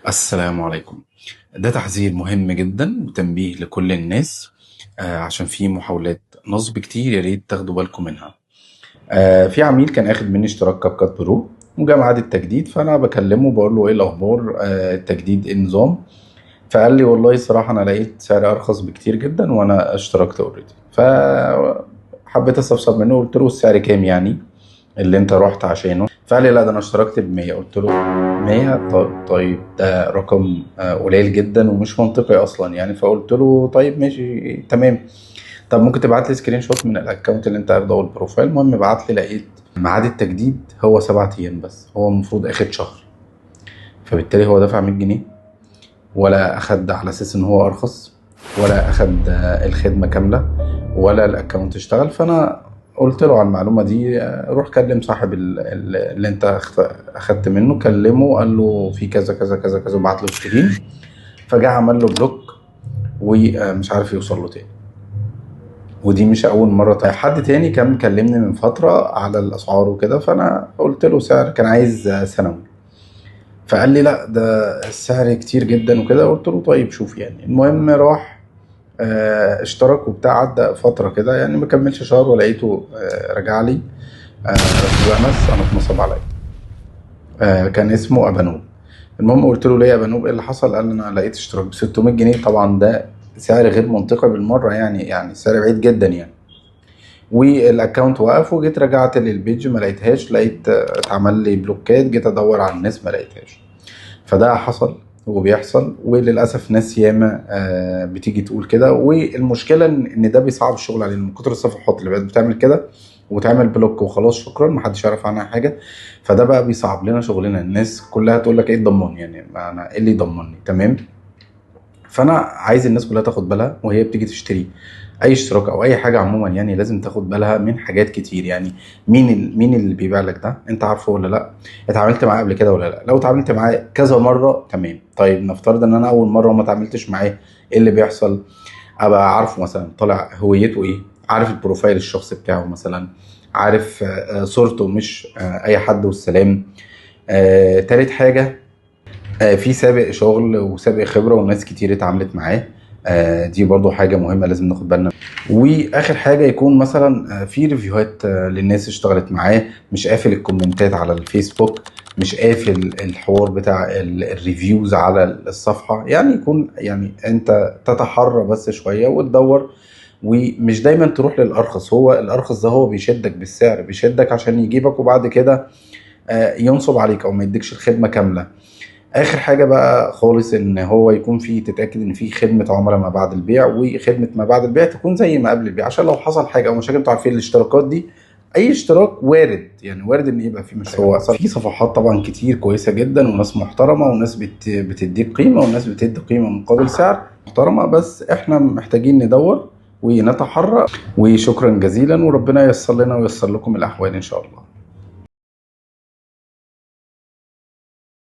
السلام عليكم. ده تحذير مهم جدا وتنبيه لكل الناس، عشان في محاولات نصب كتير، يا ريت تاخدوا بالكم منها. في عميل كان اخد مني اشتراك كاب كات برو وجا ميعاد التجديد، فانا بكلمه بقول له ايه الاخبار، التجديد ايه النظام. فقال لي والله صراحة انا لقيت سعر ارخص بكتير جدا وانا اشتركت اوريدي. فحبيت استفسر منه، قلت له السعر كام يعني اللي انت رحت عشانه؟ فقال لي لا ده انا اشتركت ب 100. قلت له 100؟ طيب ده رقم قليل جدا ومش منطقي اصلا يعني. فقلت له طيب ماشي تمام، طب ممكن تبعت لي سكرين شوت من الاكونت اللي انت اخده او البروفايل؟ المهم بعت لي، لقيت ميعاد التجديد هو 7 ايام بس، هو المفروض اخد شهر. فبالتالي هو دفع 100 جنيه، ولا اخد على اساس ان هو ارخص، ولا اخد الخدمه كامله، ولا الاكونت اشتغل. فانا قلت له على المعلومه دي، روح كلم صاحب اللي انت اخدت منه، كلمه قال له في كذا كذا كذا كذا، وبعت له سكرين. فجاء عمل له بلوك ومش عارف يوصل له تاني. ودي مش اول مره. حد تاني كان مكلمني من فتره على الاسعار وكده، فانا قلت له سعر، كان عايز سنوي. فقال لي لا ده السعر كتير جدا وكده. قلت له طيب شوف يعني. المهم راح اشترك وبتاع، عدى فترة كده يعني ما كملش شهر، ولقيته رجع لي بونس انا اتنصب عليا. كان اسمه ابانوب. المهم قلت له ليه يا ابانوب، ايه اللي حصل؟ قال لي انا لقيت اشتراك ب 600 جنيه. طبعا ده سعر غير منطقي بالمرة يعني سعر بعيد جدا يعني. والاكونت وقف، وجيت رجعت للبيج ما لقيتهاش، لقيت اتعمل لي بلوكات، جيت ادور على الناس ما لقيتهاش. فده حصل وبيحصل، وللاسف ناس ياما بتيجي تقول كده. والمشكله ان ده بيصعب الشغل علينا من كتر الصفحات اللي بقت بتعمل كده، وتعمل بلوك وخلاص شكرا محدش يعرف عنها حاجه. فده بقى بيصعب لنا شغلنا. الناس كلها تقول لك ايه الضمان يعني، ما انا ايه اللي يضمنني؟ تمام. فانا عايز الناس كلها تاخد بالها وهي بتيجي تشتري اي اشتراك او اي حاجه عموما، يعني لازم تاخد بالها من حاجات كتير. يعني مين اللي بيبيع لك ده؟ انت عارفه ولا لا؟ اتعاملت معاه قبل كده ولا لا؟ لو اتعاملت معاه كذا مره تمام. طيب نفترض ان انا اول مره وما اتعاملتش معاه، ايه اللي بيحصل؟ ابقى عارفه مثلا طالع هويته ايه، عارف البروفايل الشخصي بتاعه مثلا، عارف صورته، مش اي حد والسلام. تالت حاجه، في سابق شغل وسابق خبرة وناس كتير اتعاملت معاه. دي برضو حاجة مهمة لازم ناخد بالنا. واخر حاجة يكون مثلا في ريفيوهات للناس اشتغلت معاه، مش قافل الكومنتات على الفيسبوك، مش قافل الحوار بتاع الريفيوز على الصفحة. يعني يكون يعني انت تتحرى بس شوية وتدور، ومش دايما تروح للارخص. هو الارخص ده هو بيشدك بالسعر، بيشدك عشان يجيبك، وبعد كده ينصب عليك او ما يديكش الخدمة كاملة. اخر حاجه بقى خالص ان هو يكون في، تتاكد ان في خدمه عملاء ما بعد البيع، وخدمه ما بعد البيع تكون زي ما قبل البيع، عشان لو حصل حاجه او مشاكل. انتوا عارفين الاشتراكات دي، اي اشتراك وارد يعني، وارد ان يبقى في مشاكل. هو في صفحات طبعا كتير كويسه جدا، وناس محترمه، وناس بتديك قيمه، وناس بتدي قيمه مقابل سعر محترمه. بس احنا محتاجين ندور ونتحرى. وشكرا جزيلا، وربنا ييسر لنا وييسر لكم الاحوال ان شاء الله.